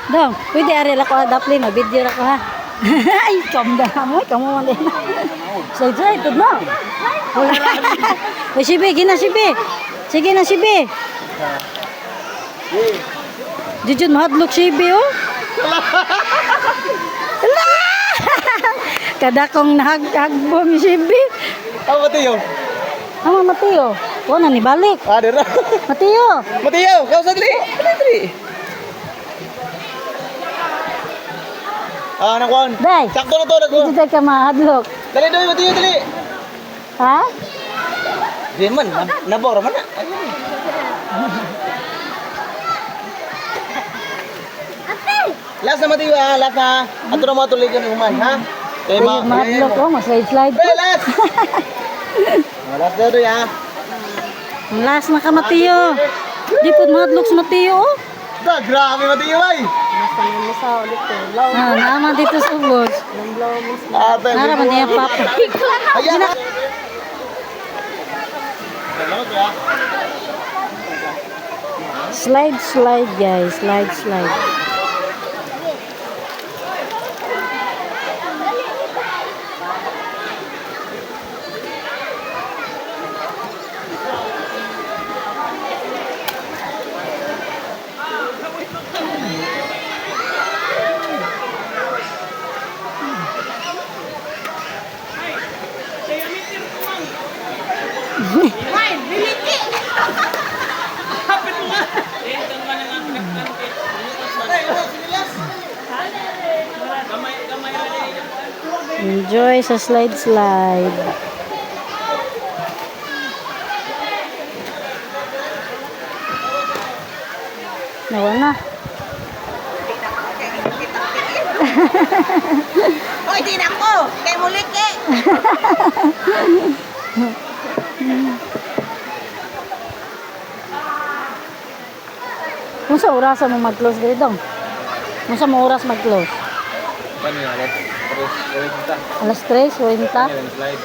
Dong, pwede ari ako daplin na video ra ko ha. Ay, kamda mo, kamo man din. Slide tud mo. O sibe, gina sibe. Sige na sibe. Jujud mahadlok sibe oh. Ala! Kada kong nahagbo mi sibe. Ako Matiyo. Ama Mateo. O na ni balik. Ah, dira. Mateo. Matiyo, kau sa dili. Dili. Ah, nakwan. Day. Sakto na to, nagko. Dito ka mahadlok. Dali doy, Matiyo, dali. Ha? Di man, nabor man na. Last na Matiyo, ha? Last na. Ato na mga tuloy ka ng human, ha? Kaya Mahadlok oh, slide. Pre, last! Last na doy, ha? Ang last na ka Mateo. Di po mahadlok sa Mateo oh. Grabe Matiyo, ay! Ah, naman dito sa ubos. Ate, Nara man niya papa. ayan! Slide guys, slide. Enjoy sa slide. Nawa na. Hoy, di na ko. Kay mulik eh. Kung sa oras mo mag-close dito dong? Kung sa oras mag-close? Kani, Alas 3, 40? slide.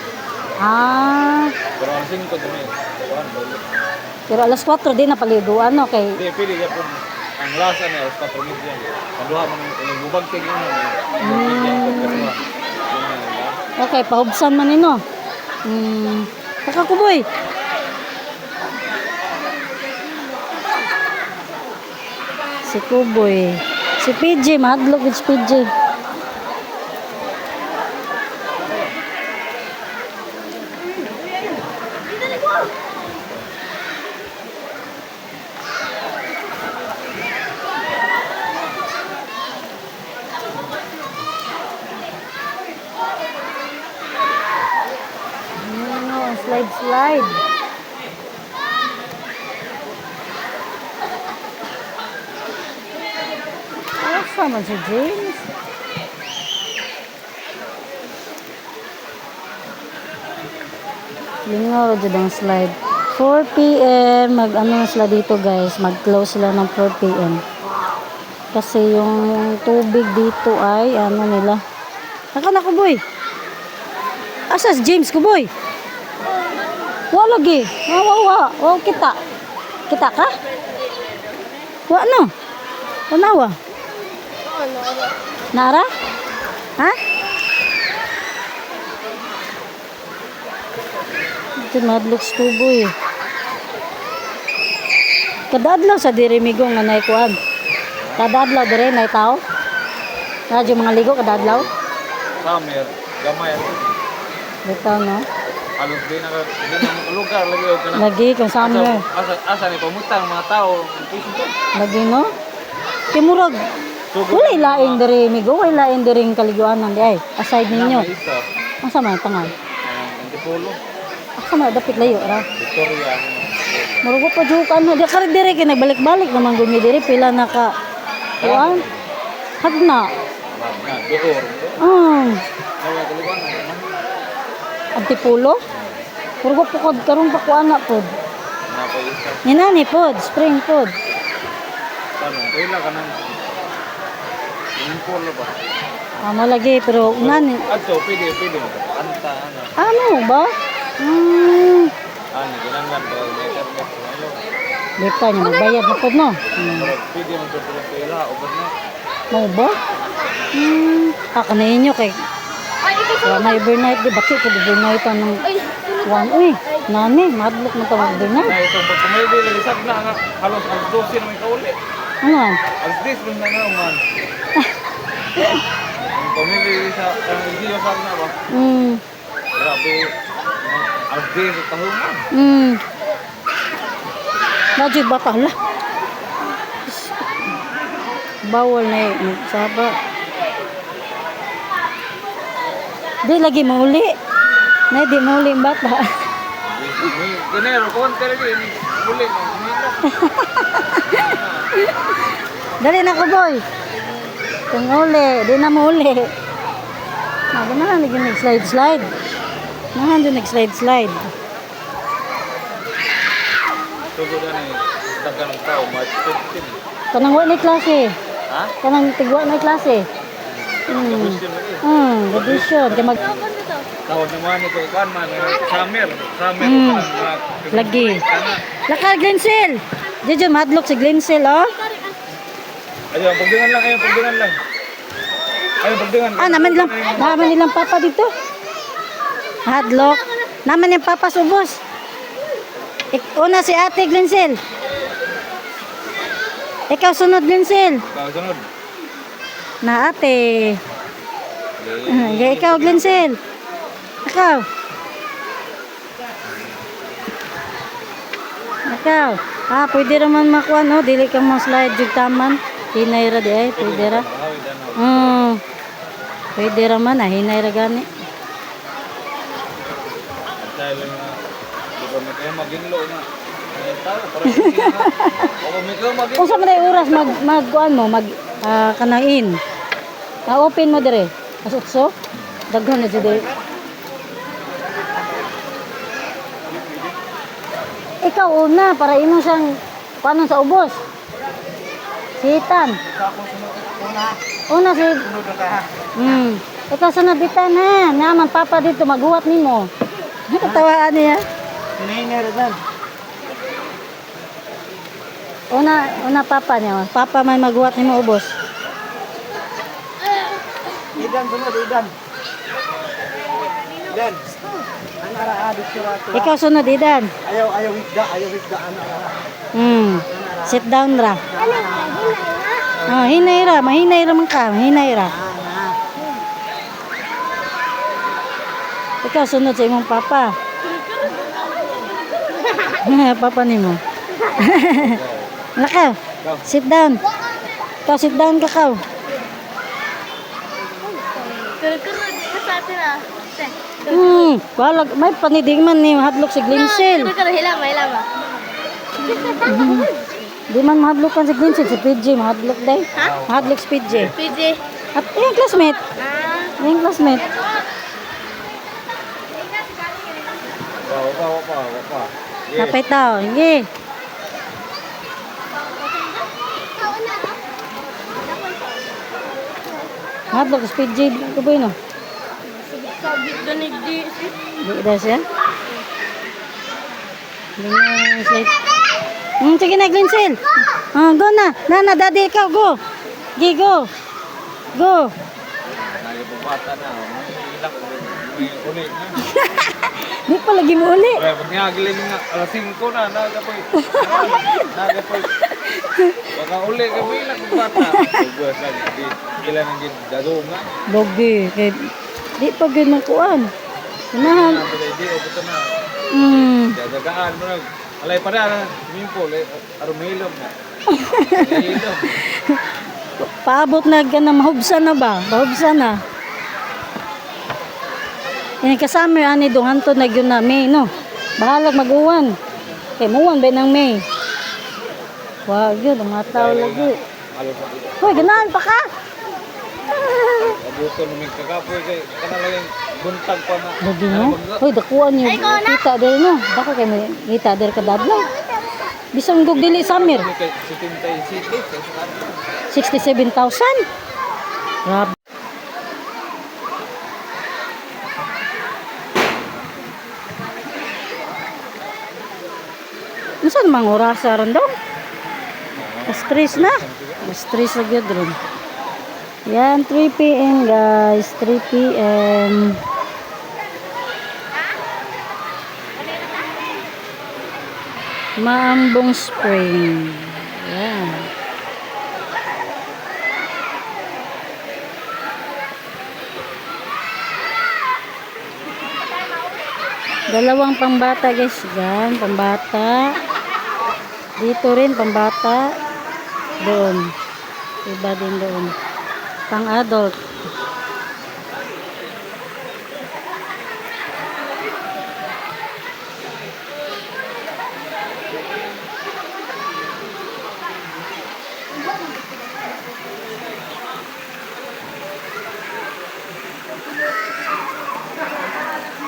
Ah, Pero ang 5 dumi. pero alas 4 din na paliguan, no? Kay, Di, pili ka po. Ang lasa niya, alas 4 media. Kanduha mo ng bubag king yun. okay, pahubsan man nino. Kakakuboy. Si Kuboy. Si PJ, mahadlok with PJ. Slide. Sama si James. Lingaw dyan ang slide. 4 p.m. Mag-ano sila dito guys. Mag-close sila ng 4 p.m. Kasi yung tubig dito ay ano nila. Naka na Kuboy. Asas James Kuboy. Wala lagi. Wow, kita. Kita ka? Wa no. Tanawa. Nara? Ha? Ito madlok stubo eh. Kadadlaw sa dirimigo nga naikuan. Kadadlaw dire na tao. Radyo mga ligo kadadlaw. Samir, gamay. Dito no. Halos din na lugar lagi o kana. Lagi kung summer. Asa ni pamutang mga tao. Lagi no. Kimurag. Wala ilaing dire migo, wala ilaing dire kaliguanan di ay. Aside ninyo. Asa man tangal? Antipolo. Asa man dapit layo ra. Victoria. Marugo pa jukan na. Di ka rin dire kay nagbalik-balik naman gumi dire pila na ka. Kuan. Hagna. Beor. Wala kaliguan. Antipulo. Marugo po kod karon pa kuan na pod. Napay. Ninani pod, spring pod. Tanong, kailan ka nang Antipolo ba? Amo lagi pero nani. Adto, pwede mo. Anta, ano. Ano ba? Ano, ginanggan pero may internet. Dito niya magbayad na pod no. Pero pwede mo sa pila o ba na? Mau ba? Ako na inyo kay wala na overnight, di ba? Kaya overnight ng one. Uy, nani, madlock mo ito overnight. Na ito, pag kumili, lisag na nga, halos alas 12 na may kauli. Ano yan? Alas 10 rin na nga, man. Ang kumili sa, video sa na ba? Grabe, alas 10 sa taho man. Najud ba pala? Bawal na yun. Saba. Di lagi mauli. Na di mauli ang bata. Ganero, konti rin yun. Uli, Dali na ko boy. Kung uli, di na mauli. Naga na, nag-slide-slide. Nahan doon nag-slide-slide. Tugo na eh, taga ng tao, March 15. Kanang wala na klase. Ha? Kanang tigwa na klase. Gusto lagi. Tradition. Kaya mag... Tawag naman ito, ikan man, summer. Summer, Lagi. Laka, Glencel. Diyan, madlock si Glencel, oh. Ayun, pagdungan lang, ayun, pagdungan lang. Ayun, pagdungan. Naman nilang papa dito. Hadlock. Naman yung papa subos. Una si ate Glencel. Ikaw sunod Glencel. Ikaw, sunod. Na ate. Ikaw Glencel. Ikaw. Ikaw. Pwede naman makuha, no? Dili kang mga slide yung taman. Hinay ra di ay, pwede ra. Pwede ra man, hinay ra gani. Dahil nga, di ba may kayo maginlo na. Ay, tao, parang hindi na. O, may kayo maginlo. Kung sa mga oras kuan mo, kanain. Open mo dire. Asutso. Daghan na jud. Ikaw una para imo siyang paano sa ubos. Sitan. Una si Ikaw sunod bitan ha. Naman papa dito maghuwat nimo. Tawaan niya. Hinahinay rin. Una papa niya. Papa may maghuwat nimo ubos. Idan, sunod, Idan. Idan. Ang ara-adik sila ito. Ikaw sunod Idan. Ayaw wigda, ang ara. Sit down ra. Hinay ra, mahinay ra man ka, mahinay ra. Ikaw sunod sa imong papa. Papa nimo. Lakaw. Sit down. Ikaw sit down ka kaw. Balag may panidig man ni hadlok si Glencel. Di man mahadlokan si Glencel, si PJ mahadlok day. Mahadlok si PJ. At yung classmate. Yung classmate. Wapa. Kapay tao, hindi. Mahadlok si PJ, kuboy no? Di daw siya? Hindi na slide. Sige na, Glencel. Go na. Nana, daddy, ikaw, go. Go. Nagpapata na. May uli na. Di pa lagi mo uli. Kaya pag nagilin nga, alas 5 na, nagapoy. Baka uli, kami lang kung bata. Buwas lang, ilan ang dadong nga. Logi. Di pa ganun kuan. Unahan. Hindi, ito na. Gagagaan mo na. Alay pa na, swimming pool, arumilom na. Arumilom. Paabot na ganun, mahubsan na ba? Mahubsan na. Yan kasama yung ani duhanto na yun na May, no? Bahalag mag-uwan. Kaya muwan ba ng May? Wag yun, mga tao lagi. Hoy, ganahan pa ka? Abuto namin kagapoy kay kanalagang buntag pa na. Lagi no? Hoy, dakuan yung kita dito, no? Baka kayo may kita dito kadadlaw. Bisang gog dili summer. Kay 67,000? Grabe. Saan mang oras ron daw? Stress na. Stress na gyud ron. Yan, 3 p.m. guys. 3 p.m. Maambong Spring. Yan. Dalawang pambata guys. Yan, pambata. Dito rin, pambata. Doon. Iba din doon. Pang adult.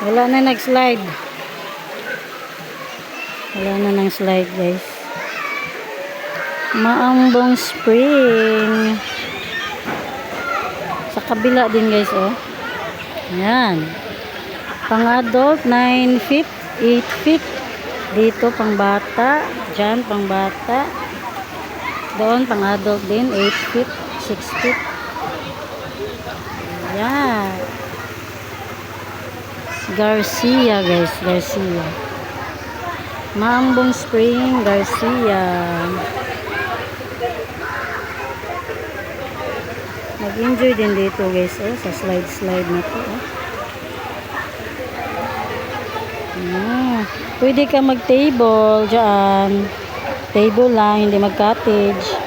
Wala na nag-slide. Wala na nang slide guys. Maambong Spring. Sa kabila din guys oh. Yan. Pang adult 9 feet, 8 feet. Dito pang bata. Diyan pang bata. Doon pang adult din 8 feet, 6 feet. Yan. Garcia guys, Garcia. Maambong Spring, Garcia. Nag-enjoy din dito guys, oh, sa slide na to. Oh. Pwede ka mag-table dyan. Table lang, hindi mag-cottage.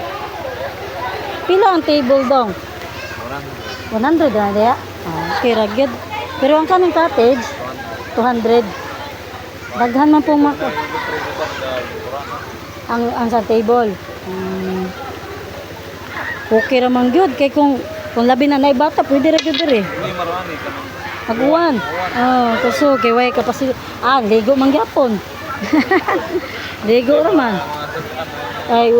Pila ang table dong? 100 na diya? Okay, ragyod. Pero ang kanang cottage, 200. Daghan man po mako. Ang sa table. Okay ramang gyud kay kung labi na nay bata pwede ra gyud diri. Hindi marami kami. Aguan. Oh, kaso kay way kapasi ligo man gyapon. Ligo ra man. Ay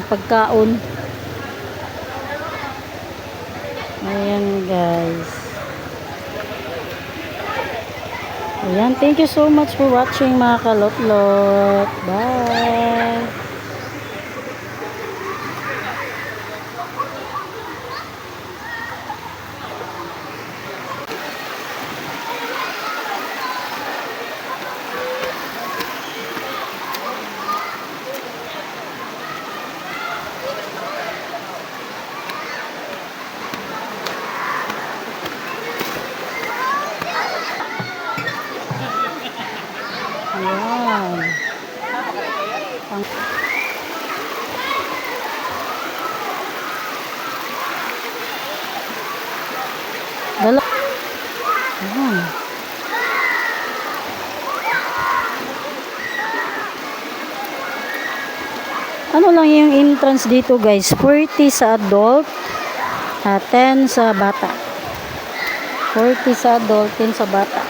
pagkaon. Ayan guys. Ayan, thank you so much for watching mga kalotlot. Bye! Ayan. Dala. Ayan. Ano lang yung entrance dito guys? 40 sa adult, 10 sa bata. 40 sa adult, 10 sa bata.